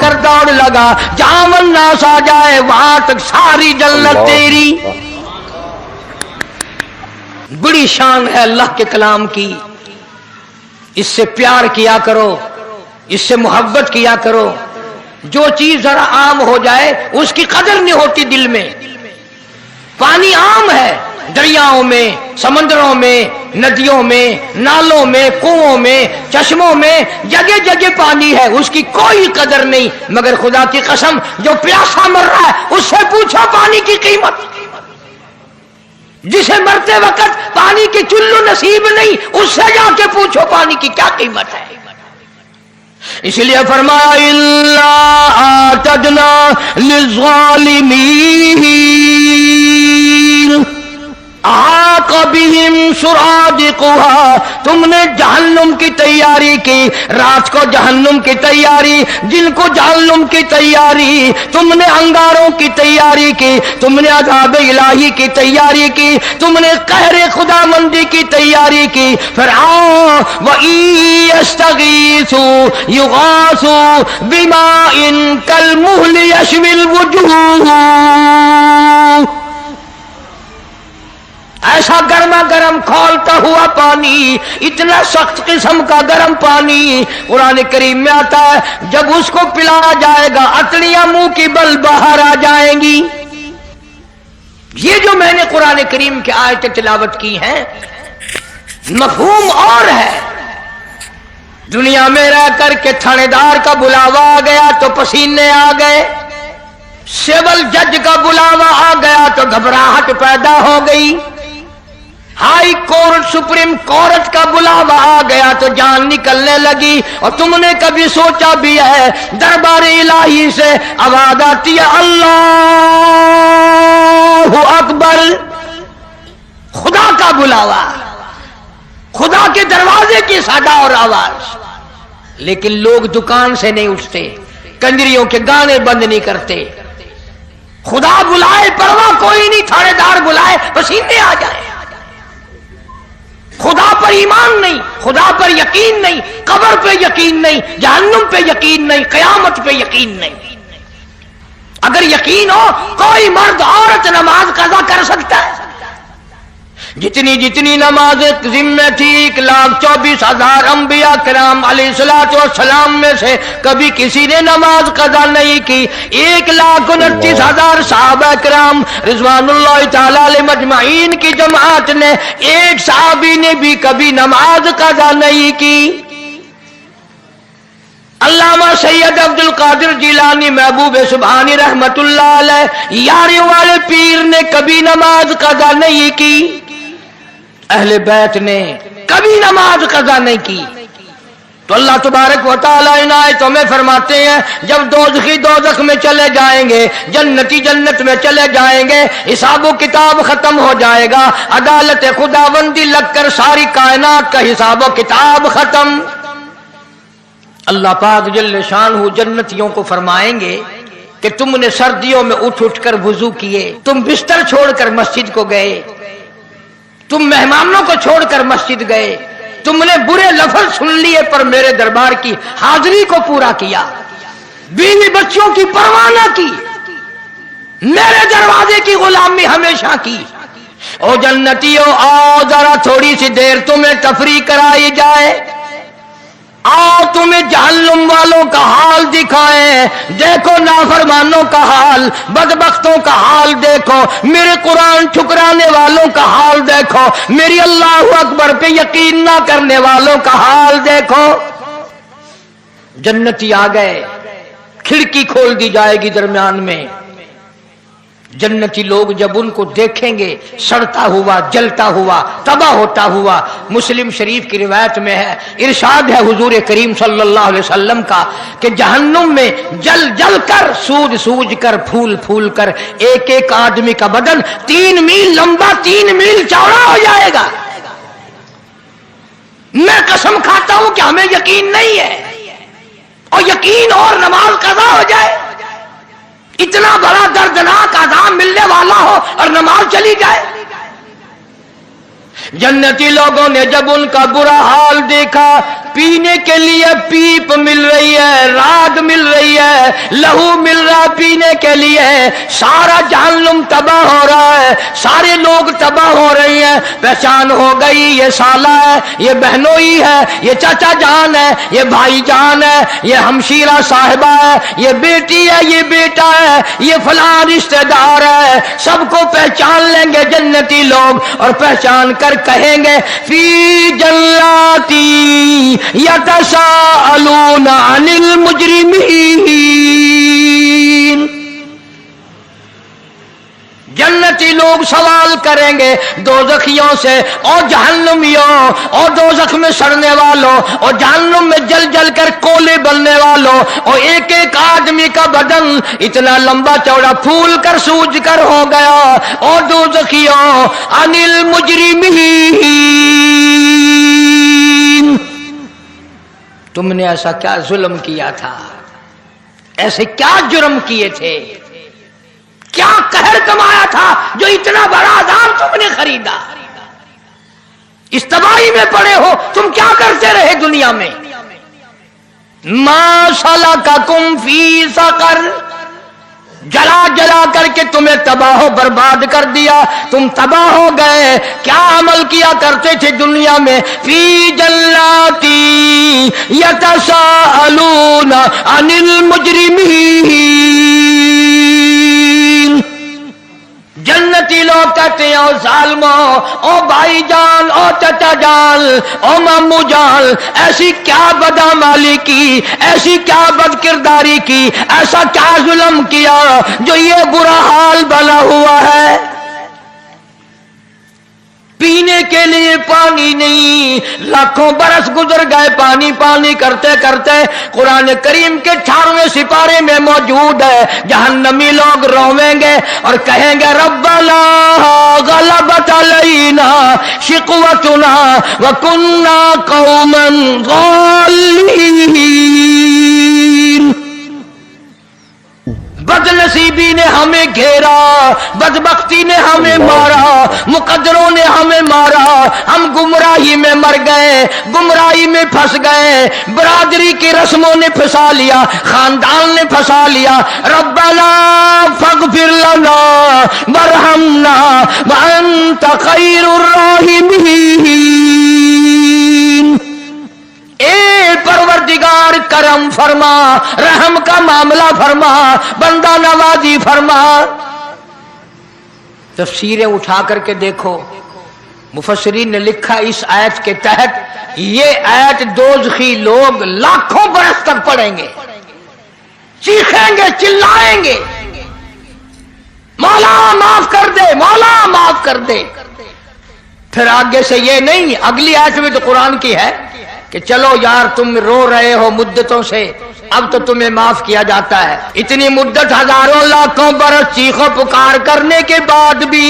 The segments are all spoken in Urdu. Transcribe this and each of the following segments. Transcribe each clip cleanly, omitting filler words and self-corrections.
کر دوڑ لگا، جہاں الناس آ جائے وہاں تک ساری جنت تیری۔ بڑی شان ہے اللہ کے کلام کی، اس سے پیار کیا کرو، اس سے محبت کیا کرو۔ جو چیز ذرا عام ہو جائے اس کی قدر نہیں ہوتی دل میں۔ پانی عام ہے، دریاؤں میں، سمندروں میں، ندیوں میں، نالوں میں، کنووں میں، چشموں میں، جگہ جگہ پانی ہے، اس کی کوئی قدر نہیں۔ مگر خدا کی قسم جو پیاسا مر رہا ہے اس سے پوچھو پانی کی قیمت، جسے مرتے وقت پانی کی چلو نصیب نہیں اس سے جا کے پوچھو پانی کی کیا قیمت ہے۔ اس لیے فرمایا اِلَّا أَعْتَدْنَا لِلظَّالِمِينَ احاط بہم سرادقها، تم نے جہنم کی تیاری کی، رات کو جہنم کی تیاری، دن کو جہنم کی تیاری، تم نے انگاروں کی تیاری کی، تم نے عذاب الہی کی تیاری کی، تم نے قہر خدا مندی کی تیاری کی۔ پھر آؤ وَإِن يَسْتَغِيثُوا يُغَاثُوا بِمَاءٍ كَالْمُهْلِ يَشْوِي الْوُجُوهَ، ایسا گرما گرم کھولتا ہوا پانی، اتنا سخت قسم کا گرم پانی قرآن کریم میں آتا ہے، جب اس کو پلایا جائے گا اٹڑیاں منہ کی بل باہر آ جائیں گی۔ یہ جو میں نے قرآن کریم کی آیتیں تلاوت کی ہیں مفہوم اور ہے۔ دنیا میں رہ کر کے تھانے دار کا بلاوا آ گیا تو پسینے آ گئے، سول جج کا بلاوا آ گیا تو گھبراہٹ پیدا ہو گئی، ہائی کورٹ سپریم کورٹ کا بلاوا آ گیا تو جان نکلنے لگی۔ اور تم نے کبھی سوچا بھی ہے دربار الہی سے آواز آتی ہے اللہ اکبر، خدا کا بلاوا، خدا کے دروازے کی صدا اور آواز، لیکن لوگ دکان سے نہیں اٹھتے، کنجریوں کے گانے بند نہیں کرتے۔ خدا بلائے پرواہ کوئی نہیں، تھانے دار بلائے پسینے آ جائے۔ خدا پر ایمان نہیں، خدا پر یقین نہیں، قبر پہ یقین نہیں، جہنم پہ یقین نہیں، قیامت پہ یقین نہیں۔ اگر یقین ہو کوئی مرد عورت نماز قضا کر سکتا ہے۔ جتنی جتنی نمازیں ذمہ تھی 1,24,000 انبیاء کرام علیہ الصلوۃ والسلام میں سے کبھی کسی نے نماز قضا نہیں کی۔ 1,29,000 صحابہ کرام رضوان اللہ تعالی علیہ مجمعین کی جماعت نے ایک صحابی نے بھی کبھی نماز قضا نہیں کی۔ علامہ سید عبد القادر جیلانی محبوب سبحانی رحمت اللہ علیہ یاری والے پیر نے کبھی نماز قضا نہیں کی، اہل بیت نے کبھی نماز قضا نہیں کی۔ تو اللہ تبارک و تعالیٰ ان آیتوں میں فرماتے ہیں جب دوزخی دوزخ میں چلے جائیں گے، جنتی جنت میں چلے جائیں گے، حساب و کتاب ختم ہو جائے گا، عدالت خداوندی لگ کر ساری کائنات کا حساب و کتاب ختم۔ اللہ پاک جل شانہ جنتیوں کو فرمائیں گے کہ تم نے سردیوں میں اٹھ اٹھ کر وضو کیے، تم بستر چھوڑ کر مسجد کو گئے، تم مہمانوں کو چھوڑ کر مسجد گئے، تم نے برے لفظ سن لیے پر میرے دربار کی حاضری کو پورا کیا، بیوی بچوں کی پرواہ نہ کی، میرے دروازے کی غلامی ہمیشہ کی۔ او جنتیوں آؤ ذرا تھوڑی سی دیر تمہیں تفریح کرائی جائے، آؤ تمہیں جہنم والوں کا حال دکھائیں، دیکھو نافرمانوں کا حال، بدبختوں کا حال دیکھو، میرے قرآن ٹھکرانے والوں کا حال دیکھو، میری اللہ اکبر پہ یقین نہ کرنے والوں کا حال دیکھو۔ جنتی آ گئے، کھڑکی کھول دی جائے گی درمیان میں، جنتی لوگ جب ان کو دیکھیں گے سڑتا ہوا، جلتا ہوا، تباہ ہوتا ہوا۔ مسلم شریف کی روایت میں ہے، ارشاد ہے حضور کریم صلی اللہ علیہ وسلم کا کہ جہنم میں جل جل کر، سوج سوج کر، پھول پھول کر ایک ایک آدمی کا بدن 3 میل لمبا 3 میل چوڑا ہو جائے گا۔ میں قسم کھاتا ہوں کہ ہمیں یقین نہیں ہے، اور یقین اور نماز قضا ہو جائے، اتنا بڑا دردناک عذاب ملنے والا ہو اور نماز چلی جائے۔ جنتی لوگوں نے جب ان کا برا حال دیکھا، پینے کے لیے پیپ مل رہی ہے، رات ہے, لہو مل رہا پینے کے لیے, سارا جہنم تباہ ہو رہا ہے, سارے لوگ تباہ ہو رہے ہیں. پہچان ہو گئی, یہ سالہ ہے, یہ بہنوئی ہے, یہ چچا جان ہے, یہ بھائی جان ہے, یہ ہمشیرہ صاحبہ ہے, یہ بیٹی ہے, یہ بیٹا ہے, یہ فلاں رشتہ دار ہے. سب کو پہچان لیں گے جنتی لوگ, اور پہچان کر کہیں گے فی جناتی یتساءلون عن المجرمین. جنتی لوگ سوال کریں گے دوزخیوں سے, اور جہنمیوں, اور دوزخ میں سڑنے والوں, اور جہنم میں جل جل کر کولے بننے والوں, اور ایک ایک آدمی کا بدن اتنا لمبا چوڑا پھول کر سوج کر ہو گیا. اور دوزخیوں عن المجرمین, تم نے ایسا کیا ظلم کیا تھا, ایسے کیا جرم کیے تھے, کیا قہر کمایا تھا جو اتنا بڑا عذاب تم نے خریدا. اس تباہی میں پڑے ہو, تم کیا کرتے رہے دنیا میں. ما سلککم فی سقر, جلا جلا کر کے تمہیں تباہ و برباد کر دیا, تم تباہ ہو گئے. کیا عمل کیا کرتے تھے دنیا میں, فی جناتی یتساءلون عن المجرمین. جنتی لوگ کہتے ہیں او ظالموں, او بھائی جان, او چچا جان, او مامو جان, ایسی کیا بدعمالی کی, ایسی کیا بد کرداری کی, ایسا کیا ظلم کیا جو یہ برا حال بنا ہوا ہے. پینے کے لیے پانی نہیں, لاکھوں برس گزر گئے پانی پانی کرتے کرتے. قرآن کریم کے 18ویں سپارے میں موجود ہے, جہنمی لوگ رویں گے اور کہیں گے ربنا غلبت علینا شقوتنا وکننا قوما ضالین. بد نصیبی نے ہمیں گھیرا, بدبختی نے ہمیں مارا, مقدروں نے ہمیں مارا, ہم گمراہی میں مر گئے, گمراہی میں پھنس گئے, برادری کی رسموں نے پھنسا لیا, خاندان نے پھنسا لیا. ربنا فاغفر لنا وارحمنا وانت خیر الراحمین. اے پروردگار کرم فرما, رحم کا معاملہ فرما, بندہ نوازی فرما. تفسیریں اٹھا کر کے دیکھو, مفسرین نے لکھا اس آیت کے تحت یہ آیت دوزخی لوگ لاکھوں برس تک پڑھیں گے, چیخیں گے, چلائیں گے, مولا معاف کر دے, مولا معاف کر دے. پھر آگے سے یہ نہیں, اگلی آیت میں تو قرآن کی ہے کہ چلو یار تم رو رہے ہو مدتوں سے, اب تو تمہیں معاف کیا جاتا ہے. اتنی مدت ہزاروں لاکھوں برس چیخو پکار کرنے کے بعد بھی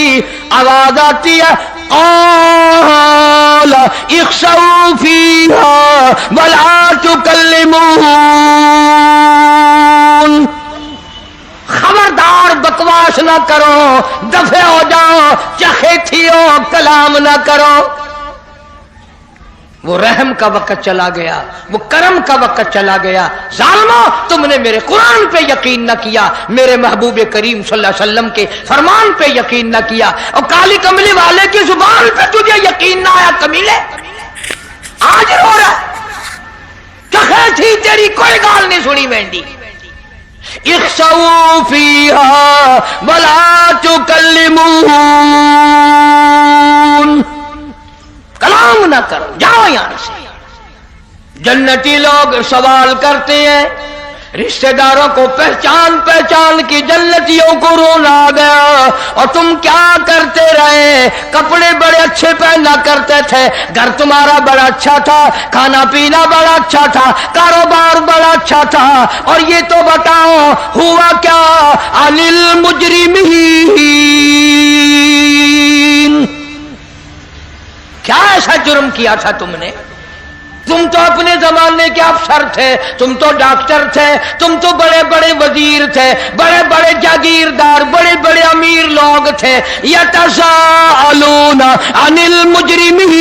آواز آتی ہے قال اخسؤوا فیہا ولا تکلمون. خبردار بکواس نہ کرو, دفع ہو جاؤ, چخے تھیو, کلام نہ کرو. وہ رحم کا وقت چلا گیا, وہ کرم کا وقت چلا گیا. ظالمو, تم نے میرے قرآن پہ یقین نہ کیا, میرے محبوب کریم صلی اللہ علیہ وسلم کے فرمان پہ یقین نہ کیا, اور کالی کملی والے کی زبان پہ تجھے یقین نہ آیا. کمیلے آج رو رہا, چخے تھی تیری کوئی گال نہیں سنی مہندی. اخسؤوا فیہا ولا تکلمون, کلام نہ کرو, جاؤ یہاں سے. جنتی لوگ سوال کرتے ہیں, رشتہ داروں کو پہچان پہچان کی جنتیوں کو رونا آ گیا. اور تم کیا کرتے رہے, کپڑے بڑے اچھے پہنا کرتے تھے, گھر تمہارا بڑا اچھا تھا, کھانا پینا بڑا اچھا تھا, کاروبار بڑا اچھا تھا, اور یہ تو بتاؤ ہوا کیا. عن المجرمین, کیا ایسا جرم کیا تھا تم نے. تم تو اپنے زمانے کے افسر تھے, تم تو ڈاکٹر تھے, تم تو بڑے بڑے وزیر تھے, بڑے بڑے جاگیردار, بڑے بڑے امیر لوگ تھے. یتساءلون عن المجرمین,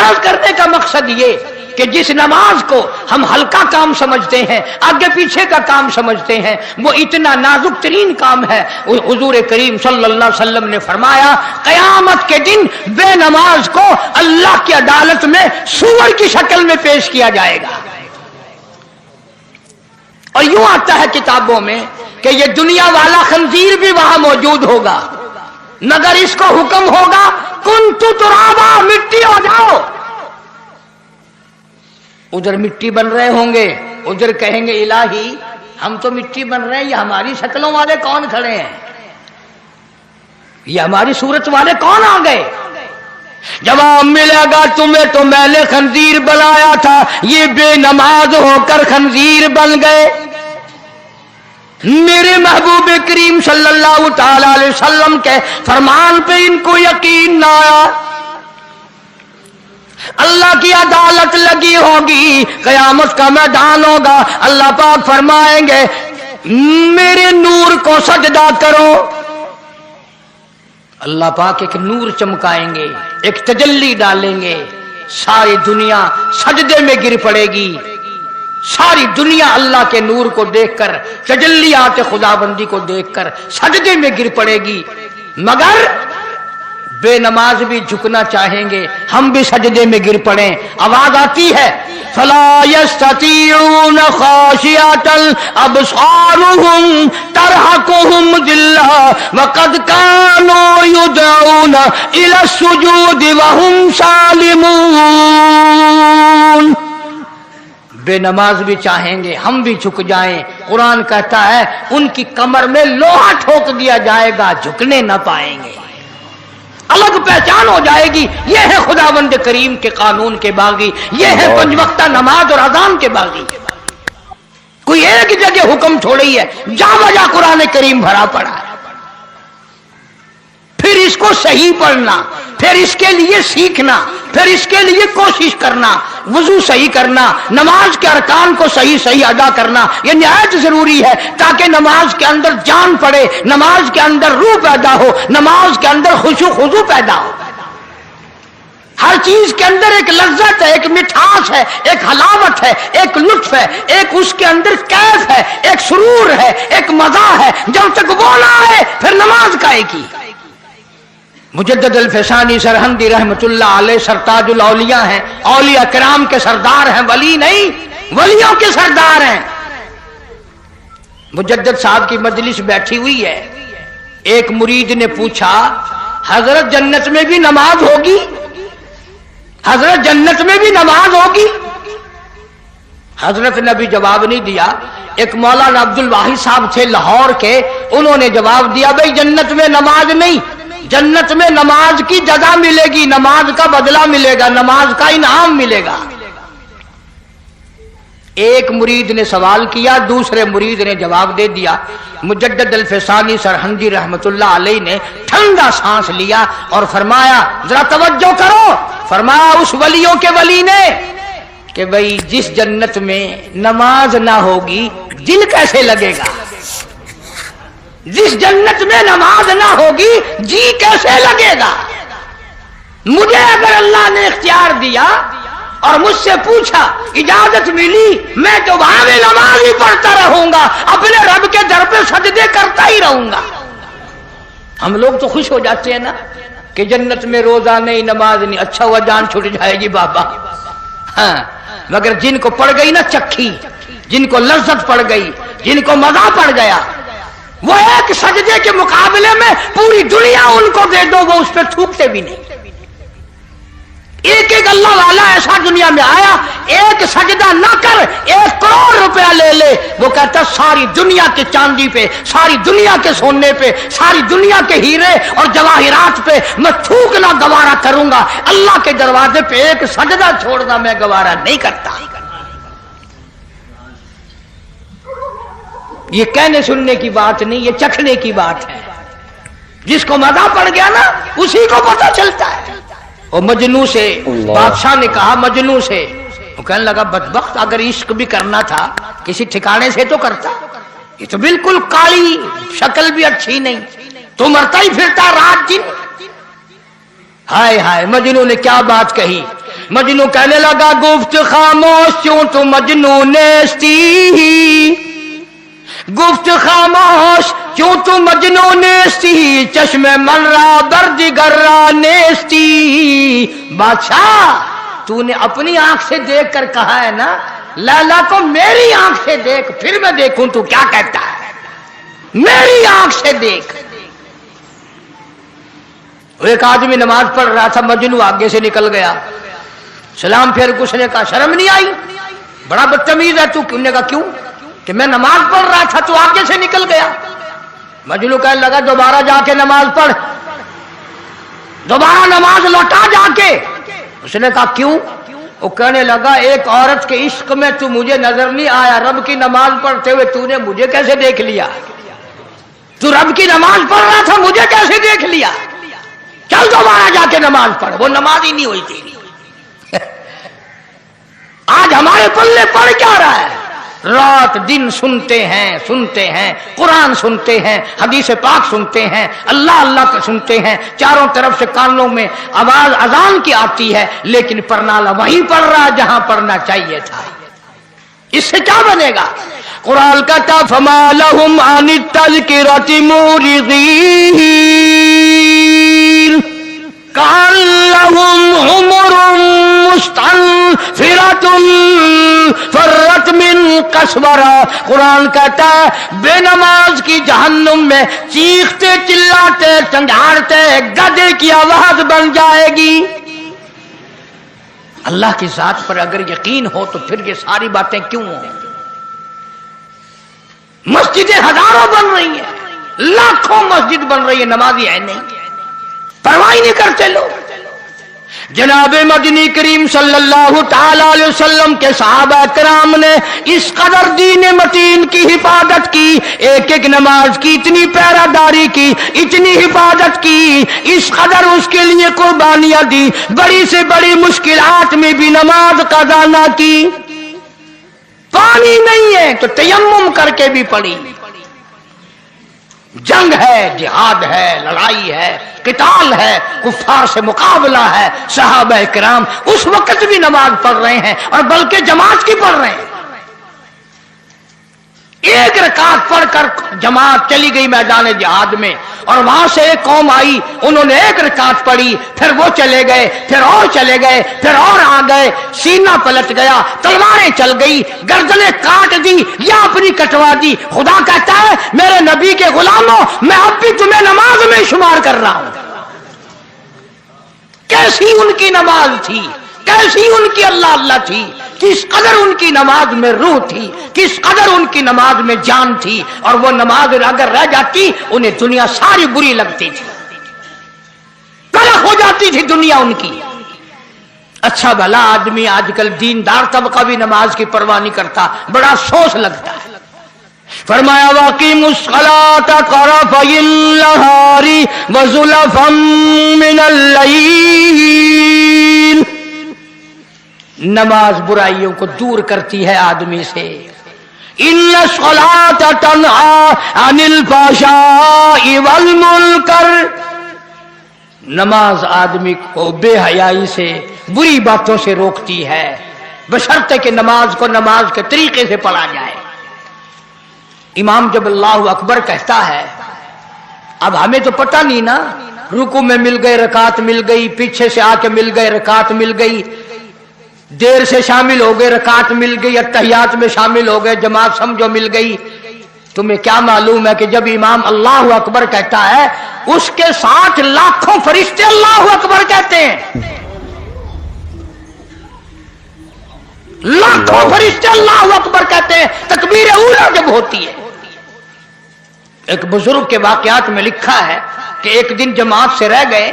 عرض کرنے کا مقصد یہ کہ جس نماز کو ہم ہلکا کام سمجھتے ہیں، آگے پیچھے کا کام سمجھتے ہیں، وہ اتنا نازک ترین کام ہے۔ حضور کریم صلی اللہ علیہ وسلم نے فرمایا قیامت کے دن بے نماز کو اللہ کی عدالت میں سور کی شکل میں پیش کیا جائے گا۔ اور یوں آتا ہے کتابوں میں کہ یہ دنیا والا خنزیر بھی وہاں موجود ہوگا، مگر اس کو حکم ہوگا کنتُ ترابا، مٹی ہو جاؤ۔ ادھر مٹی بن رہے ہوں گے، ادھر کہیں گے الہی ہم تو مٹی بن رہے ہیں، یہ ہماری شکلوں والے کون کھڑے ہیں، یہ ہماری صورت والے کون آ گئے؟ جواب ملے گا تمہیں تو میں نے خنزیر بنایا تھا، یہ بے نماز ہو کر خنزیر بن گئے۔ میرے محبوب کریم صلی اللہ تعالی علیہ وسلم کے فرمان پہ ان کو یقین نہ آیا۔ اللہ کی عدالت لگی ہوگی، قیامت کا میدان ہوگا، اللہ پاک فرمائیں گے میرے نور کو سجدہ کرو۔ اللہ پاک ایک نور چمکائیں گے، ایک تجلی ڈالیں گے، ساری دنیا سجدے میں گر پڑے گی، ساری دنیا اللہ کے نور کو دیکھ کر، تجلیات خداوندی کو دیکھ کر سجدے میں گر پڑے گی، مگر بے نماز بھی جھکنا چاہیں گے، ہم بھی سجدے میں گر پڑیں۔ آواز آتی ہے فَلَا يَسْتَطِيعُونَ خَاشِعَةً أَبْصَارُهُمْ تَرْهَقُهُمْ ذِلَّةٌ وَقَدْ كَانُوا يُدْعَوْنَ إِلَى السُّجُودِ وَهُمْ سَالِمُونَ۔ بے نماز بھی چاہیں گے ہم بھی جھک جائیں، قرآن کہتا ہے ان کی کمر میں لوہا ٹھوک دیا جائے گا، جھکنے نہ پائیں گے، الگ پہچان ہو جائے گی۔ یہ ہے خداوند کریم کے قانون کے باغی، یہ ہے پنج وقتہ نماز اور اذان کے باغی۔ کوئی ایک جگہ حکم چھوڑی ہے، جا بجا قرآن کریم بھرا پڑا ہے، پھر اس کو صحیح پڑھنا، پھر اس کے لیے سیکھنا، پھر اس کے لیے کوشش کرنا، وضو صحیح کرنا، نماز کے ارکان کو صحیح ادا کرنا، یہ نہایت ضروری ہے تاکہ نماز کے اندر جان پڑے، نماز کے اندر روح پیدا ہو، نماز کے اندر خشوع خضوع پیدا ہو۔ ہر چیز کے اندر ایک لذت ہے، ایک مٹھاس ہے، ایک حلاوت ہے، ایک لطف ہے، ایک اس کے اندر کیف ہے، ایک سرور ہے، ایک مزہ ہے۔ جب تک وہ نہ آئے پھر نماز کائے کی؟ مجدد الفسانی سرہندی رحمت اللہ علیہ سرتاج الاولیاء ہیں، اولیاء کرام کے سردار ہیں، ولی نہیں، ولیوں کے سردار ہیں۔ مجدد صاحب کی مجلس بیٹھی ہوئی ہے، ایک مرید نے پوچھا حضرت جنت میں بھی نماز ہوگی؟ حضرت جنت میں بھی نماز ہوگی؟ حضرت نے بھی جواب نہیں دیا۔ ایک مولانا عبد الواحد صاحب تھے لاہور کے، انہوں نے جواب دیا بھائی جنت میں نماز نہیں، جنت میں نماز کی جزا ملے گی، نماز کا بدلہ ملے گا، نماز کا انعام ملے گا۔ ایک مرید نے سوال کیا، دوسرے مرید نے جواب دے دیا۔ مجدد الفسانی سرہندی رحمت اللہ علیہ نے ٹھنڈا سانس لیا اور فرمایا ذرا توجہ کرو، فرمایا اس ولیوں کے ولی نے کہ بھئی جس جنت میں نماز نہ ہوگی دل کیسے لگے گا؟ جس جنت میں نماز نہ ہوگی جی کیسے لگے گا؟ مجھے اگر اللہ نے اختیار دیا اور مجھ سے پوچھا، اجازت ملی، میں تو وہاں میں نماز ہی پڑھتا رہوں گا، اپنے رب کے در پہ سجدے کرتا ہی رہوں گا۔ ہم لوگ تو خوش ہو جاتے ہیں نا کہ جنت میں روزہ نہیں، نماز نہیں، اچھا ہوا جان چھوٹ جائے گی بابا۔ ہاں، مگر جن کو پڑ گئی نا چکھی، جن کو لذت پڑ گئی، جن کو مزہ پڑ گیا، وہ ایک سجدے کے مقابلے میں پوری دنیا ان کو دے دو وہ اس پہ تھوکتے بھی نہیں۔ ایک ایک اللہ والا ایسا دنیا میں آیا، ایک سجدہ نہ کر 1 کروڑ روپیہ لے لے، وہ کہتا ساری دنیا کے چاندی پہ، ساری دنیا کے سونے پہ، ساری دنیا کے ہیرے اور جواہرات پہ میں تھوکنا گوارا کروں گا، اللہ کے دروازے پہ ایک سجدہ چھوڑنا میں گوارا نہیں کرتا۔ یہ کہنے سننے کی بات نہیں، یہ چکھنے کی بات ہے۔ جس کو مزہ پڑ گیا نا اسی کو پتہ چلتا ہے۔ اور مجنوں سے بادشاہ نے کہا، مجنوں سے، وہ کہنے لگا بدبخت اگر عشق بھی کرنا تھا کسی ٹھکانے سے تو کرتا، یہ تو بالکل کالی، شکل بھی اچھی نہیں، تو مرتا ہی پھرتا رات دن۔ ہائے ہائے، مجنوں نے کیا بات کہی، مجنو کہنے لگا گفت خاموش کیوں تو مجنو نیستی، گفت خاموش کیوں تو مجنو نیستی، چشم من را بردگر را نیستی۔ بادشاہ تو نے اپنی آنکھ سے دیکھ کر کہا ہے نا، لیلا کو میری آنکھ سے دیکھ پھر میں دیکھوں تو کیا کہتا ہے، میری آنکھ سے دیکھ۔ ایک آدمی نماز پڑھ رہا تھا، مجنو آگے سے نکل گیا، سلام پھر کچھ نے کہا شرم نہیں آئی، بڑا بدتمیز ہے تو، کیوں نے کہا کیوں کہ میں نماز پڑھ رہا تھا تو آگے سے نکل گیا۔ مجنو کہنے لگا دوبارہ جا کے نماز پڑھ، دوبارہ نماز لوٹا جا کے۔ اس نے کہا کیوں؟ وہ کہنے لگا ایک عورت کے عشق میں تو مجھے نظر نہیں آیا، رب کی نماز پڑھتے ہوئے تو نے مجھے کیسے دیکھ لیا؟ تو رب کی نماز پڑھ رہا تھا، مجھے کیسے دیکھ لیا؟ چل دوبارہ جا کے نماز پڑھ۔ وہ نماز ہی نہیں ہوئی تھی۔ آج ہمارے پلے پڑ کیا رہا ہے؟ رات دن سنتے ہیں قرآن سنتے ہیں، حدیث پاک سنتے ہیں، اللہ اللہ کا سنتے ہیں، چاروں طرف سے کانوں میں آواز اذان کی آتی ہے، لیکن پرنالہ وہیں پڑھ رہا جہاں پڑھنا چاہیے تھا۔ اس سے کیا بنے گا؟ قرآن کہتا فما لهم عن التذکرۃ معرضین کأنهم حمر مستنفرۃ فرت من قسورہ۔ قرآن کہتا ہے بے نماز کی جہنم میں چیختے چلاتے چنگھاڑتے گدھے کی آواز بن جائے گی۔ اللہ کی ذات پر اگر یقین ہو تو پھر یہ ساری باتیں کیوں ہوں؟ مسجدیں ہزاروں بن رہی ہیں، لاکھوں مسجد بن رہی ہے، نمازی ہے نہیں، پرواہ نہیں کرتے لوگ۔ جناب مدنی کریم صلی اللہ تعالی علیہ وسلم کے صحابہ کرام نے اس قدر دین متین کی حفاظت کی، ایک ایک نماز کی اتنی پہرہ داری کی، اتنی حفاظت کی، اس قدر اس کے لیے قربانیاں دی، بڑی سے بڑی مشکلات میں بھی نماز قضا نہ کی۔ پانی نہیں ہے تو تیمم کر کے بھی پڑھی، جنگ ہے، جہاد ہے، لڑائی ہے، قتال ہے، کفار سے مقابلہ ہے، صحابہ کرام اس وقت بھی نماز پڑھ رہے ہیں اور بلکہ جماعت کی پڑھ رہے ہیں۔ ایک رکعت پڑھ کر جماعت چلی گئی میدان جہاد میں، اور وہاں سے ایک قوم آئی، انہوں نے ایک رکعت پڑھی، پھر وہ چلے گئے، پھر اور چلے گئے، پھر اور آ گئے، سینہ پلٹ گیا، تلواریں چل گئی، گردنیں کاٹ دی یا اپنی کٹوا دی۔ خدا کہتا ہے میرے نبی کے غلاموں میں اب بھی تمہیں نماز میں شمار کر رہا ہوں۔ کیسی ان کی نماز تھی، کیسی ان کی اللہ اللہ تھی، کس قدر ان کی نماز میں روح تھی، کس قدر ان کی نماز میں جان تھی، اور وہ نماز اگر رہ جاتی انہیں دنیا ساری بری لگتی تھی، تلخ ہو جاتی تھی دنیا ان کی۔ اچھا بھلا آدمی آج کل دیندار طبقہ بھی نماز کی پرواہ نہیں کرتا، بڑا افسوس لگتا ہے۔ فرمایا واقیموا الصلاۃ طرفی النہار وزلفا من اللیل۔ نماز برائیوں کو دور کرتی ہے آدمی سے۔ ان الصلاۃ تنہی عن الفحشاء والمنکر، نماز آدمی کو بے حیائی سے، بری باتوں سے روکتی ہے، بشرطے کہ نماز کو نماز کے طریقے سے پڑھا جائے۔ امام جب اللہ اکبر کہتا ہے، اب ہمیں تو پتہ نہیں نا، رکوع میں مل گئے رکعت مل گئی، پیچھے سے آ کے مل گئے رکعت مل گئی، دیر سے شامل ہو گئے رکعت مل گئی، اتحیات میں شامل ہو گئے، جماعت سمجھو مل گئی۔ تمہیں کیا معلوم ہے کہ جب امام اللہ اکبر کہتا ہے اس کے ساتھ لاکھوں فرشتے اللہ اکبر کہتے ہیں، لاکھوں فرشتے اللہ اکبر کہتے ہیں تکبیر اولیٰ جب ہوتی ہے۔ ایک بزرگ کے واقعات میں لکھا ہے کہ ایک دن جماعت سے رہ گئے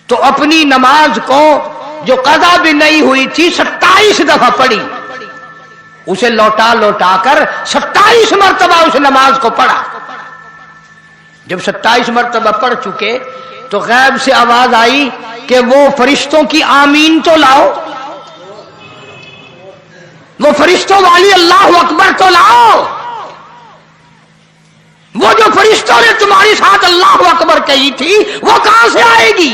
تو اپنی نماز کو جو قضا بھی نہیں ہوئی تھی 27 دفعہ پڑھی، اسے لوٹا لوٹا کر 27 مرتبہ اس نماز کو پڑھا۔ جب 27 مرتبہ پڑھ چکے تو غیب سے آواز آئی کہ وہ فرشتوں کی آمین تو لاؤ، وہ فرشتوں والی اللہ اکبر تو لاؤ، وہ جو فرشتوں نے تمہاری ساتھ اللہ اکبر کہی تھی وہ کہاں سے آئے گی؟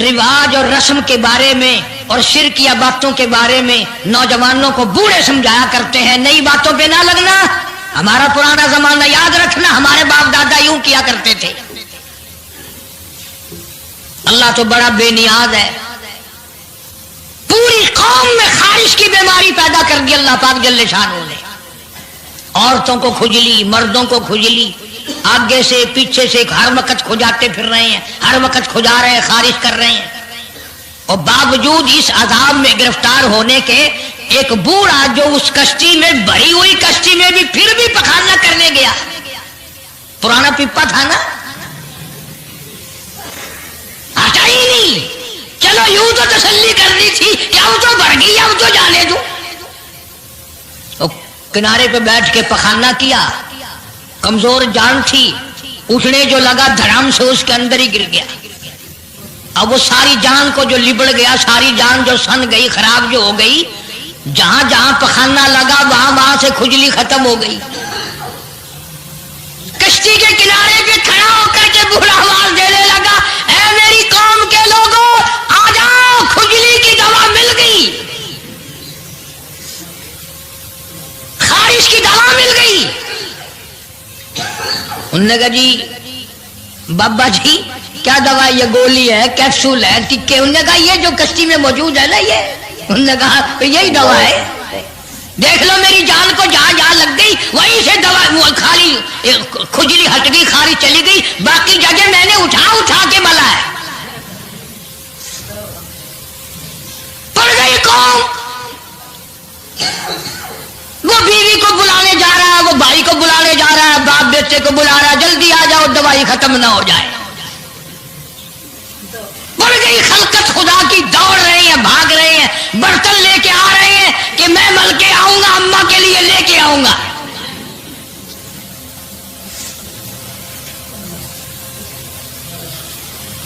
رواج اور رسم کے بارے میں اور شرکیہ باتوں کے بارے میں نوجوانوں کو بوڑھے سمجھایا کرتے ہیں، نئی باتوں پہ نہ لگنا، ہمارا پرانا زمانہ یاد رکھنا، ہمارے باپ دادا یوں کیا کرتے تھے۔ اللہ تو بڑا بے نیاز ہے، پوری قوم میں خارش کی بیماری پیدا کر دی اللہ پاک جل شانہ نے۔ عورتوں کو کھجلی، مردوں کو کھجلی، آگے سے پیچھے سے ہر وقت کھجاتے پھر رہے ہیں، ہر وقت کھجا رہے ہیں، خارش کر رہے ہیں، اور باوجود اس عذاب میں گرفتار ہونے کے ایک بوڑھا جو اس کشتی میں، بھری ہوئی کشتی میں بھی پھر بھی پخانہ کرنے گیا، پرانا پپا تھا نا، ہٹا ہی نہیں، چلو یوں تو تسلی کرنی تھی کہ اب تو بڑھ گئی، اب تو جانے دو، کنارے پہ بیٹھ کے پخانہ کیا، کمزور جان تھی، اٹھنے جو لگا دھڑام سے اس کے اندر ہی گر گیا۔ اب وہ ساری جان کو جو لبڑ گیا، ساری جان جو سن گئی، خراب جو ہو گئی، جہاں جہاں پخانہ لگا وہاں وہاں سے کھجلی ختم ہو گئی۔ کشتی کے کنارے پہ کھڑا ہو کر کے بوڑھا آواز دینے لگا، اے میری قوم کے لوگوں آ جاؤ، کھجلی کی دوا مل گئی، خارش کی دوا مل گئی۔ انہوں نے کہا جی بابا جی کیا دوا، یہ گولی ہے، کیپسول ہے، ٹکے؟ انہوں نے کہا یہ جو کشتی میں موجود ہے نا یہ، انہوں نے کہا یہی دوا ہے، دیکھ لو میری جان کو جہاں جہاں لگ گئی وہیں سے دوا خالی کھجلی ہٹ گئی، خارش چلی گئی، باقی جگہ میں نے اٹھا کے ملا ہے۔ پڑ گئی قوم، وہ بیوی کو بلانے جا رہا ہے، وہ بھائی کو بلانے جا رہا ہے، باپ بیٹے کو بلا رہا ہے، جلدی آ جاؤ دوائی ختم نہ ہو جائے۔ پڑ گئی خلقت خدا کی، دوڑ رہے ہیں، بھاگ رہے ہیں، برتن لے کے آ رہے ہیں کہ میں مل کے آؤں گا، اماں کے لیے لے کے آؤں گا۔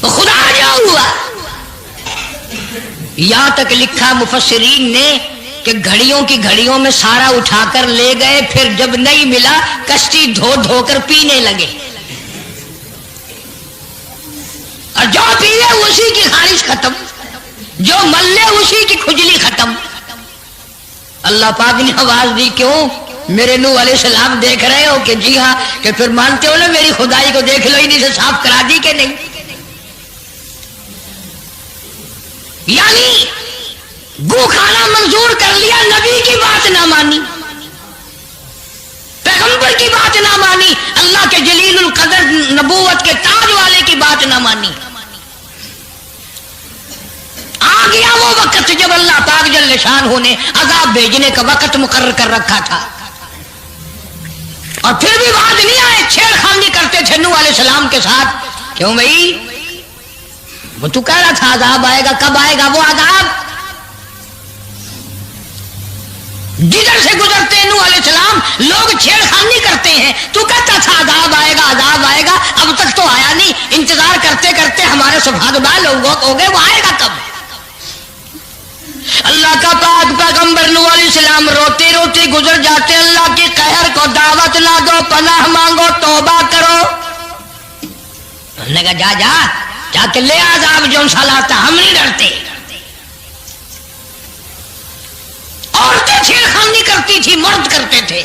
تو خدا کیا ہوا؟ یہاں تک لکھا مفسرین نے کہ گھڑیوں کی گھڑیوں میں سارا اٹھا کر لے گئے، پھر جب نہیں ملا کشتی دھو دھو کر پینے لگے، اور جو پیے اسی کی خارش ختم، جو ملے اسی کی کھجلی ختم۔ اللہ پاک نے آواز دی، کیوں میرے نوح علیہ السلام دیکھ رہے ہو؟ کہ جی ہاں، کہ پھر مانتے ہو نا میری خدائی کو، دیکھ لو انہیں سے صاف کرا دی کہ نہیں؟ یعنی گو کھانا منظور کر لیا، نبی کی بات نہ مانی، پیغمبر کی بات نہ مانی، اللہ کے جلیل القدر نبوت کے تاج والے کی بات نہ مانی۔ آ گیا وہ وقت جب اللہ پاک جل شانہ نے عذاب بھیجنے کا وقت مقرر کر رکھا تھا، اور پھر بھی باز نہیں آئے، چھیڑ خانی کرتے تھے نوح علیہ السلام کے ساتھ۔ کیوں بھائی؟ وہ تو کہہ رہا تھا عذاب آئے گا، کب آئے گا وہ عذاب؟ جدھر سے گزرتے نوح علیہ السلام لوگ چھیڑ خانی کرتے ہیں، تو کہتا تھا عذاب آئے گا، عذاب آئے گا، اب تک تو آیا نہیں، انتظار کرتے کرتے ہمارے سبحان اللہ لوگوں ہو گئے، وہ آئے گا کب؟ اللہ کا پاک پیغمبر نوح علیہ السلام روتے روتے گزر جاتے، اللہ کے قہر کو دعوت نہ دو، پناہ مانگو، توبہ کرو۔ انہوں نے کہا جا جا جا کے لے عذاب جو سا لاتا، ہم نہیں ڈرتے۔ عورتیں چھیڑخانی کرتی تھی، مرد کرتے تھے۔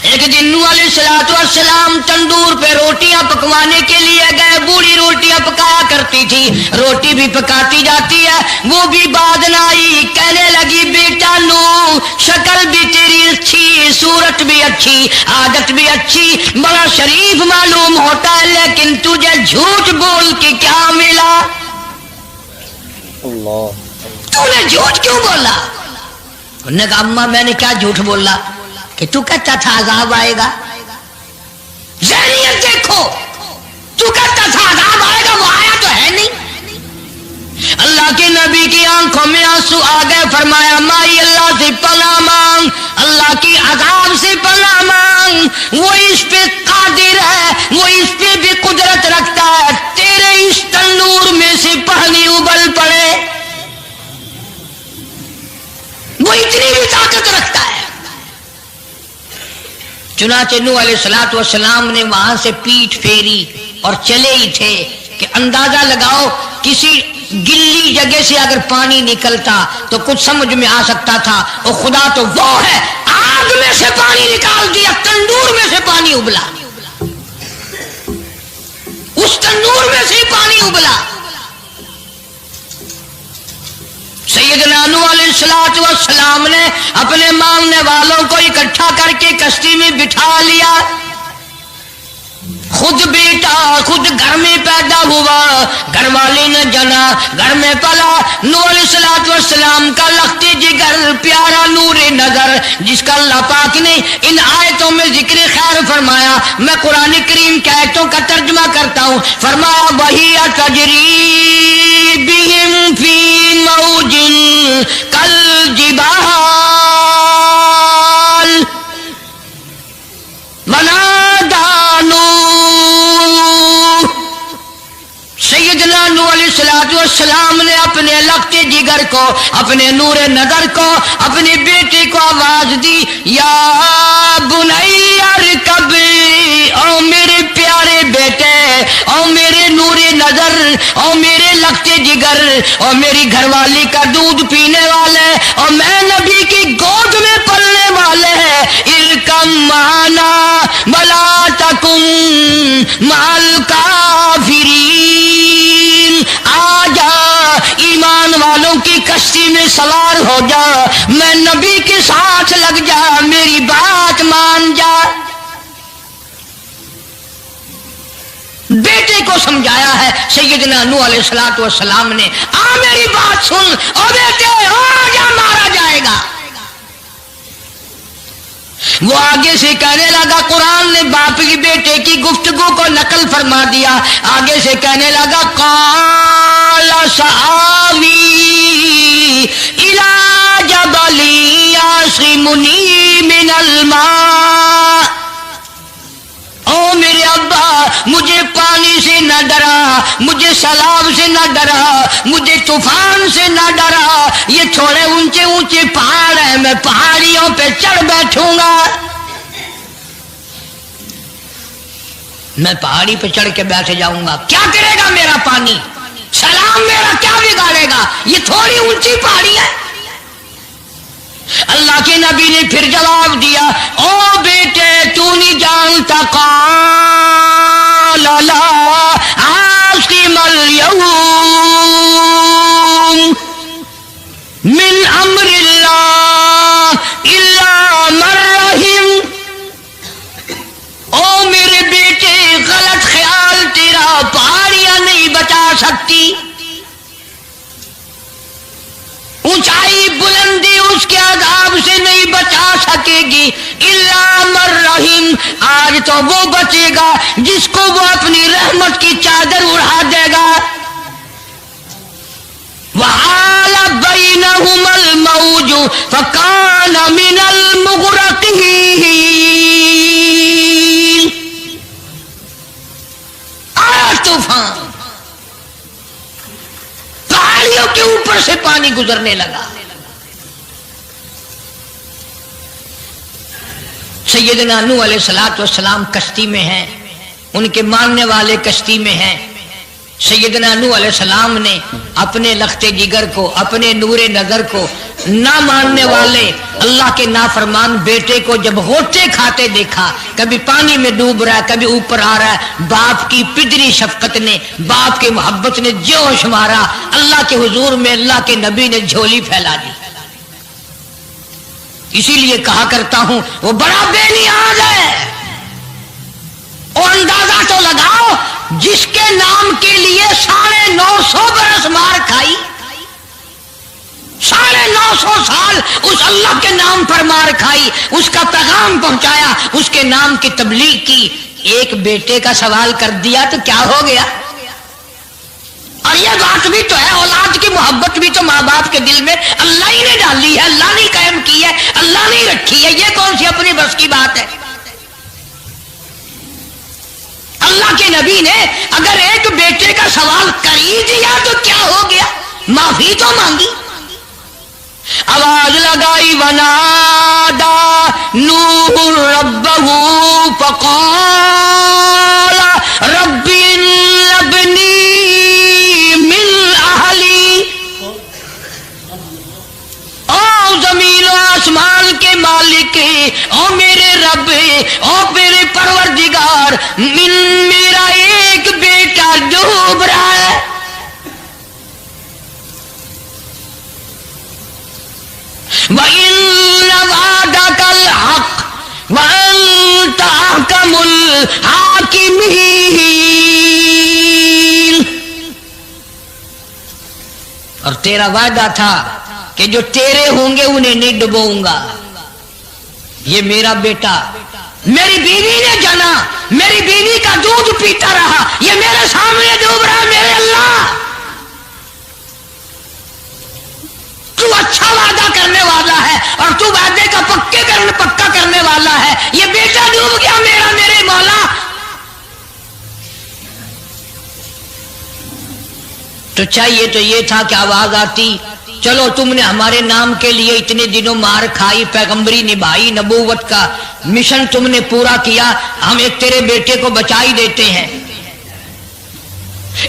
ایک دن نوح علیہ السلام تندور پہ روٹیاں پکوانے کے لیے گئے، بوڑھی روٹیاں پکایا کرتی تھی، روٹی بھی پکاتی جاتی ہے، وہ بھی بعد نہ آئی، کہنے لگی بیٹا نوح شکل بھی تیری اچھی، صورت بھی اچھی، عادت بھی اچھی، بڑا شریف معلوم ہوتا ہے، لیکن تجھے جھوٹ بول کے کیا ملا؟ اللہ، تو نے جھوٹ کیوں بولا؟ انہوں نے کہا اماں میں نے کیا جھوٹ بولا کہ تو کہتا تھا عذاب آئے گا؟ ذہنیت دیکھو، تو کہتا تھا عذاب آئے گا، وہ آیا تو ہے نہیں۔ اللہ کے نبی کی آنکھوں میں آنسو آ گئے، فرمایا مائی اللہ سے پناہ مانگ، اللہ کی عذاب سے پناہ مانگ، وہ اس پہ قادر ہے، وہ اس پہ بھی قدرت رکھتا ہے، تیرے اس تنور میں سے پانی ابل پڑے، وہ اتنی بھی طاقت رکھتا ہے۔ چنانچہ نوح علیہ السلام نے وہاں سے پیٹھ پھیری اور چلے ہی تھے کہ اندازہ لگاؤ کسی گلی جگہ سے اگر پانی نکلتا تو کچھ سمجھ میں آ سکتا تھا، اور خدا تو وہ ہے آگ میں سے پانی نکال دیا، تندور میں سے پانی ابلا، اس تندور میں سے پانی ابلا۔ سیدنا نوح علیہ السلام نے اپنے ماننے والوں کو اکٹھا کر کے کشتی میں بٹھا لیا، خود بیٹا خود گھر میں پیدا ہوا، گھر والی نے جنا، گھر میں پلا۔ نوح علیہ السلام کا لخت جگر پیارا نور نظر، جس کا اللہ پاک نے ان آیتوں میں ذکر خیر فرمایا۔ میں قرآن کریم کی آیتوں کا ترجمہ کرتا ہوں۔ فرمایا وہی تجری بہم فی موج کالجبال ونادى سیدنا نوح علیہ السلام نے اپنے لخت جگر کو، اپنے نور نظر کو، اپنے بیٹے کو آواز دی، یا بنی ارکب، او میرے پیارے بیٹے، او میرے نور نظر، او میرے لخت جگر، او میری گھر والی کا دودھ پینے والے، اور میں نبی کی گود میں پلنے والے ہیں، ارکم معنا ولا تکن مع الکافرین، آ جا ایمان والوں کی کشتی میں سوار ہو جا، میں نبی کے ساتھ لگ جا، میری بات مان جا۔ بیٹے کو سمجھایا ہے سیدنا نوح علیہ السلام نے، آ میری بات سن، او بیٹے آ جا، مارا جائے گا۔ وہ آگے سے کہنے لگا، قرآن نے باپ کی بیٹے کی گفتگو کو نقل فرما دیا، آگے سے کہنے لگا قال سآوی الی جبل یعصمنی من الماء، او میرے ابا مجھے پانی سے نہ ڈرا، مجھے سیلاب سے نہ ڈرا، مجھے طوفان سے نہ ڈرا، یہ تھوڑے اونچے اونچے پہاڑ ہیں، میں پہاڑیوں پہ چڑھ بیٹھوں گا، میں پہاڑی پہ چڑھ کے بیٹھ جاؤں گا، کیا کرے گا میرا پانی، سلام میرا کیا بگاڑے گا، یہ تھوڑی اونچی پہاڑی ہے۔ اللہ کے نبی نے پھر جواب دیا، او بیٹے تو نہیں جانتا، قال لا عاصم اليوم من امر اللہ الا من رحم، او میرے بیٹے غلط خیال تیرا، پہاڑیاں نہیں بچا سکتی، اونچائی بلندی اس کے عذاب سے نہیں بچا سکے گی، الا من رحم، آج تو وہ بچے گا جس کو وہ اپنی رحمت کی چادر اڑا دے گا۔ وحال بینہم الموج فکان من المغرقین، آیا طوفان، پہاڑیوں کے اوپر سے پانی گزرنے لگا۔ سیدنا نوح علیہ السلام کشتی میں ہیں، ان کے ماننے والے کشتی میں ہیں۔ سیدنا نوح علیہ السلام نے اپنے لخت جگر کو، اپنے نور نظر کو، نہ ماننے والے اللہ کے نافرمان بیٹے کو جب غوطے کھاتے دیکھا، کبھی پانی میں ڈوب رہا ہے، کبھی اوپر آ رہا ہے، باپ کی پدری شفقت نے، باپ کی محبت نے جوش مارا، اللہ کے حضور میں اللہ کے نبی نے جھولی پھیلا دی۔ اسی لیے کہا کرتا ہوں وہ بڑا بے نیاز ہے، اور اندازہ تو لگاؤ جس کے نام کے لیے 950 برس مار کھائی، 950 سال اس اللہ کے نام پر مار کھائی، اس کا پیغام پہنچایا، اس کے نام کی تبلیغ کی، ایک بیٹے کا سوال کر دیا تو کیا ہو گیا؟ اور یہ بات بھی تو ہے، اولاد کی محبت بھی تو ماں باپ کے دل میں اللہ ہی نے ڈالی ہے، اللہ نے قائم کی ہے، اللہ نے رکھی ہے، یہ کون سی اپنی بس کی بات ہے؟ اللہ کے نبی نے اگر ایک بیٹے کا سوال کر ہی دیا تو کیا ہو گیا، معافی تو مانگی۔ آواز لگائی ونادا نوح ربہ فقال رب ابنی او میرے پروردگار میرا ایک بیٹا ڈوب رہا ہے. وَإِنَّ وَعْدَكَ الْحَقُّ وَأَنْتَ أَحْكَمُ الْحَاكِمِينَ. اور تیرا وعدہ تھا کہ جو تیرے ہوں گے انہیں نہیں ڈبوؤں گا. یہ میرا بیٹا میری بیوی نے جنا، میری بیوی کا دودھ پیتا رہا، یہ میرے سامنے ڈوب رہا. میرے اللہ تو اچھا وعدہ کرنے والا ہے اور تو وعدے کا پکا کرنے والا ہے. یہ بیٹا ڈوب گیا میرا، میرے مولا. تو چاہیے تو یہ تھا کہ آواز آتی چلو تم نے ہمارے نام کے لیے اتنے دنوں مار کھائی، پیغمبری نبھائی، نبوت کا مشن تم نے پورا کیا، ہم ایک تیرے بیٹے کو بچا ہی دیتے ہیں.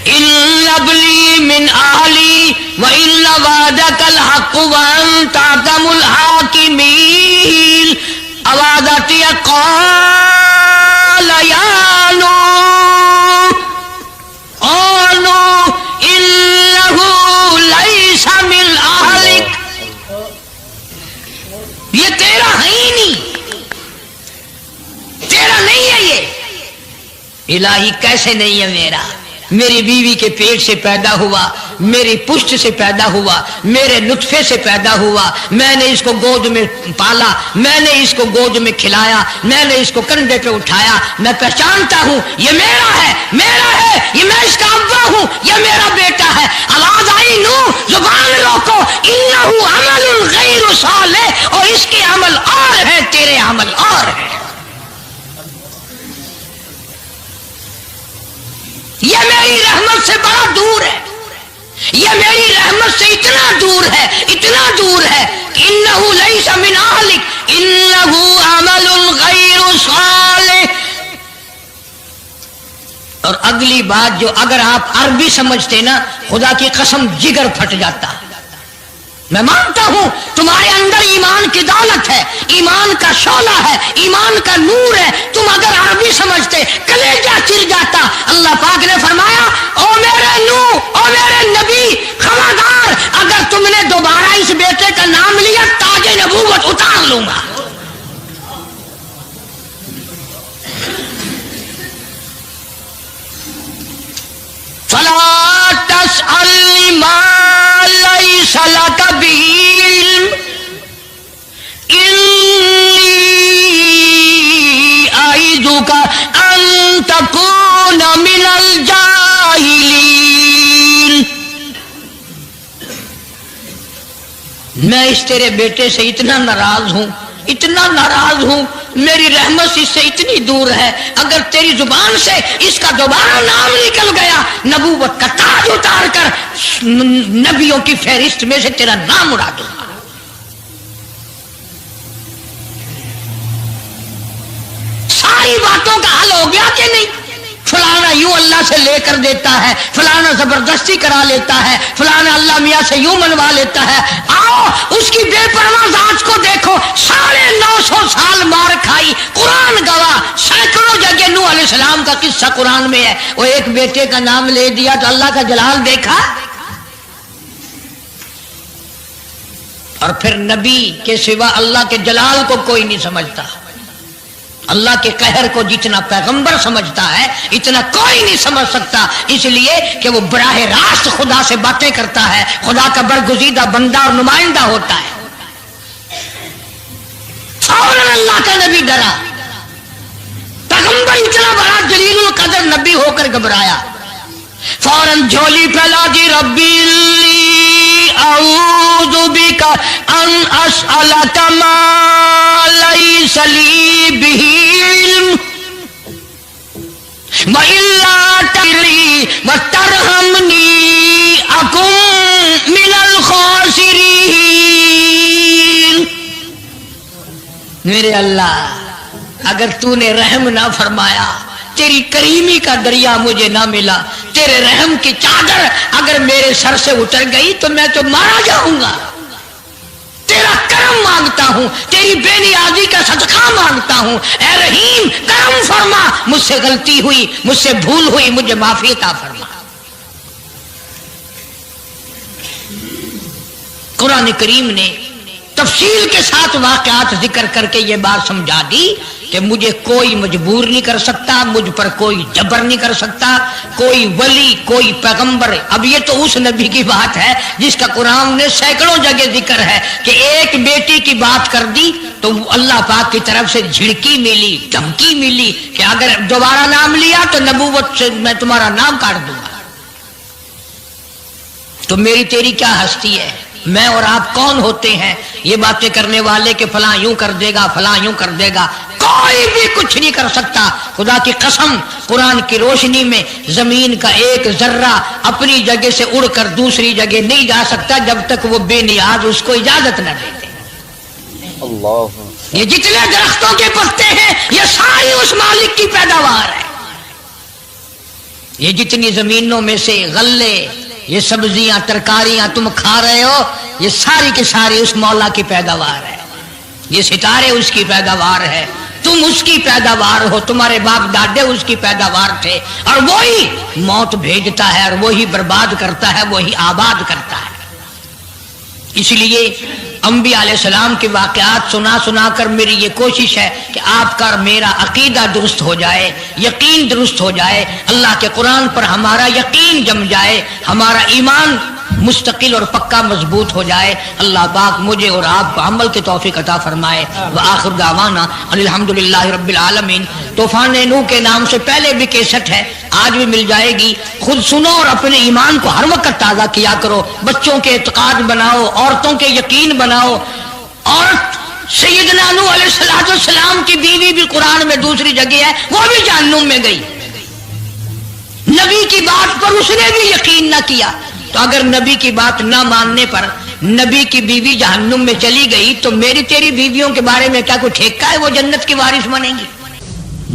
ان ابلی من اہلی وان وعدک الحق وانت احکم الحاکمین. آواز آتی ہے قال یا نوح انہ لیس من اہلک. یہ تیرا ہے ہی نہیں، تیرا نہیں ہے. یہ الہی کیسے نہیں ہے میرا؟ میری بیوی کے پیٹ سے پیدا ہوا، میری پشت سے پیدا ہوا، میرے نطفے سے پیدا ہوا، میں نے اس کو گود میں پالا، میں نے اس کو گود میں کھلایا، میں نے اس کو کندھے پہ اٹھایا. میں پہچانتا ہوں یہ میرا ہے، میرا ہے، یہ میں اس کا ابا ہوں، یہ میرا بیٹا ہے. آواز آئی نو زبان روکو، انہ عمل غیر صالح، اور اس کے عمل اور ہے، تیرے عمل اور ہے. یہ میری رحمت سے بڑا دور ہے، یہ میری رحمت سے اتنا دور ہے، اتنا دور ہے کہ انہ لیس من اہلک انہ عمل غیر صالح. اور اگلی بات جو اگر آپ عربی سمجھتے نا، خدا کی قسم جگر پھٹ جاتا. میں مانتا ہوں تمہارے اندر ایمان کی دولت ہے، ایمان کا شعلہ ہے، ایمان کا نور ہے. تم اگر عربی سمجھتے کلیجہ چر جاتا. اللہ پاک نے فرمایا او میرے نوح، او میرے نبی، خبردار اگر تم نے دوبارہ اس بیٹے کا نام لیا تاج نبوت اتار لوں گا. فلا تسألنی ما لیس لک به علم انی اعظک ان تکون من الجاہلین. میں اس تیرے بیٹے سے اتنا ناراض ہوں، اتنا ناراض ہوں، میری رحمت اس سے اتنی دور ہے، اگر تیری زبان سے اس کا دوبارہ نام نکل گیا نبوت کا تاج اتار کر نبیوں کی فہرست میں سے تیرا نام اڑا دوں گا. ساری باتوں کا حل ہو گیا کہ نہیں؟ فلانا یوں اللہ سے لے کر دیتا ہے، فلانا زبردستی کرا لیتا ہے، فلانا اللہ میاں سے یوں منوا لیتا ہے. آؤ اس کی بے پرواہ ذات کو دیکھو، 950 سال مار کھائی. قرآن گواہ، سینکڑوں جگہ نوح علیہ السلام کا قصہ قرآن میں ہے. وہ ایک بیٹے کا نام لے دیا تو اللہ کا جلال دیکھا. اور پھر نبی کے سوا اللہ کے جلال کو کوئی نہیں سمجھتا. اللہ کے قہر کو جتنا پیغمبر سمجھتا ہے اتنا کوئی نہیں سمجھ سکتا، اس لیے کہ وہ براہ راست خدا سے باتیں کرتا ہے، خدا کا برگزیدہ بندہ اور نمائندہ ہوتا ہے. فوراً اللہ کا نبی ڈرا. پیغمبر اتنا بڑا جلیل القدر نبی ہو کر گھبرایا، فوراً جھولی پھیلا دی، ربی اعوذ بک ان اسألک ما لیس لی بہ علم وإلا تغفر وترحمنی اکن من الخاسرین. میرے اللہ اگر تو نے رحم نہ فرمایا، تیری کریمی کا دریا مجھے نہ ملا، تیرے رحم کی چادر اگر میرے سر سے اتر گئی تو میں تو مارا جاؤں گا. تیرا تیرا کرم مانگتا ہوں، تیری بے نیازی کا صدقہ مانگتا ہوں، اے رحیم کرم فرما، مجھ سے غلطی ہوئی، مجھ سے بھول ہوئی، مجھے معافی عطا فرما۔ قرآن کریم نے تفصیل کے ساتھ واقعات ذکر کر کے یہ بات سمجھا دی کہ مجھے کوئی مجبور نہیں کر سکتا، مجھ پر کوئی جبر نہیں کر سکتا، کوئی ولی، کوئی پیغمبر۔ اب یہ تو اس نبی کی بات ہے جس کا قرآن نے سینکڑوں جگہ ذکر ہے کہ ایک بیٹی کی بات کر دی تو اللہ پاک کی طرف سے جھڑکی ملی، دھمکی ملی کہ اگر دوبارہ نام لیا تو نبوت سے میں تمہارا نام کاٹ دوں گا۔ تو میری تیری کیا ہستی ہے؟ میں اور آپ کون ہوتے ہیں یہ باتیں کرنے والے کہ فلاں یوں کر دے گا، فلاں یوں کر دے گا؟ کوئی بھی کچھ نہیں کر سکتا۔ خدا کی قسم، قرآن کی روشنی میں زمین کا ایک ذرہ اپنی جگہ سے اڑ کر دوسری جگہ نہیں جا سکتا جب تک وہ بے نیاز اس کو اجازت نہ دیتے۔ یہ جتنے درختوں کے پتے ہیں یہ ساری اس مالک کی پیداوار ہے۔ یہ جتنی زمینوں میں سے غلے، یہ سبزیاں، ترکاریاں تم کھا رہے ہو، یہ ساری کی ساری اس مولا کی پیداوار ہے۔ یہ ستارے اس کی پیداوار ہے، تم اس کی پیداوار ہو، تمہارے باپ دادے اس کی پیداوار تھے، اور وہی موت بھیجتا ہے اور وہی برباد کرتا ہے، وہی آباد کرتا ہے۔ اس لیے انبیاء علیہ السلام کے واقعات سنا سنا کر میری یہ کوشش ہے کہ آپ کا اور میرا عقیدہ درست ہو جائے، یقین درست ہو جائے، اللہ کے قرآن پر ہمارا یقین جم جائے، ہمارا ایمان مستقل اور پکا مضبوط ہو جائے۔ اللہ پاک مجھے اور آپ کو عمل کی توفیق عطا فرمائے۔ وآخر دعوانا ان الحمدللہ رب العالمین۔ طوفان نوح کے نام سے پہلے بھی کیسٹ ہے، آج بھی مل جائے گی، خود سنو اور اپنے ایمان کو ہر وقت تازہ کیا کرو۔ بچوں کے اعتقاد بناؤ، عورتوں کے یقین بناؤ۔ عورت سیدنا نوح علیہ السلام کی بیوی بھی قرآن میں دوسری جگہ ہے، وہ بھی جہنم میں گئی۔ نبی کی بات پر اس نے بھی یقین نہ کیا، تو اگر نبی کی بات نہ ماننے پر نبی کی بیوی جہنم میں چلی گئی تو میری تیری بیویوں کے بارے میں کیا کوئی ٹھیکہ ہے وہ جنت کی وارث بنیں گی؟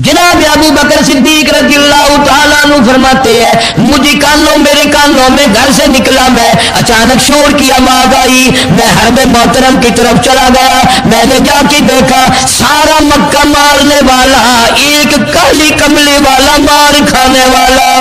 جناب ابو بکر صدیق رضی اللہ تعالیٰ عنہ فرماتے ہیں میرے کانوں میں گھر سے نکلا میں، اچانک شور کی آواز آئی، میں حرم محترم کی طرف چلا گیا، میں نے جا کے دیکھا سارا مکہ مارنے والا، ایک کالی کملی والا، مار کھانے والا،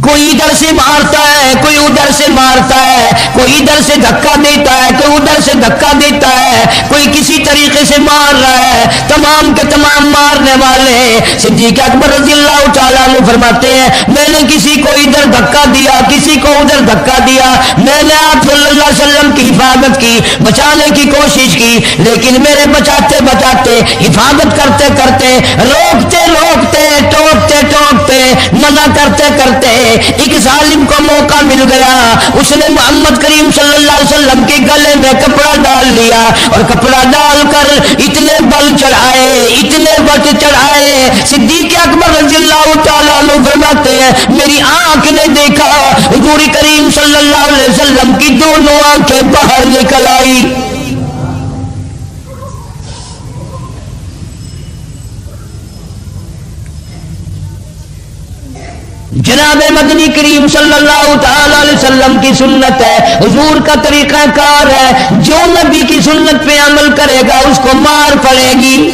کوئی ادھر سے مارتا ہے، کوئی ادھر سے مارتا ہے، کوئی ادھر سے دھکا دیتا ہے، کوئی ادھر سے دھکا دیتا ہے، کوئی کسی طریقے سے مار رہا ہے، تمام کے تمام مارنے والے۔ صدیق اکبر رضی اللہ تعالیٰ عنہ فرماتے ہیں میں نے کسی کو ادھر دھکا دیا، کسی کو ادھر دھکا دیا، میں نے آپ صلی اللہ علیہ وسلم کی حفاظت کی، بچانے کی کوشش کی، لیکن میرے بچاتے بچاتے، حفاظت کرتے کرتے، روکتے روکتے، ٹوکتے ٹوکتے، منع کرتے کرتے ایک ظالم کو موقع مل گیا، اس نے محمد کریم صلی اللہ علیہ وسلم کے گلے میں کپڑا ڈال لیا، اور کپڑا ڈال کر اتنے بل چڑھائے، اتنے بت چڑھائے۔ صدیق اکبر رضی اللہ تعالیٰ عنہ فرماتے ہیں میری آنکھ نے دیکھا حضور کریم صلی اللہ علیہ وسلم کی دونوں آنکھیں باہر نکل آئی۔ جناب مدنی کریم صلی اللہ تعالی علیہ وسلم کی سنت ہے، حضور کا طریقہ کار ہے، جو نبی کی سنت پہ عمل کرے گا اس کو مار پڑے گی۔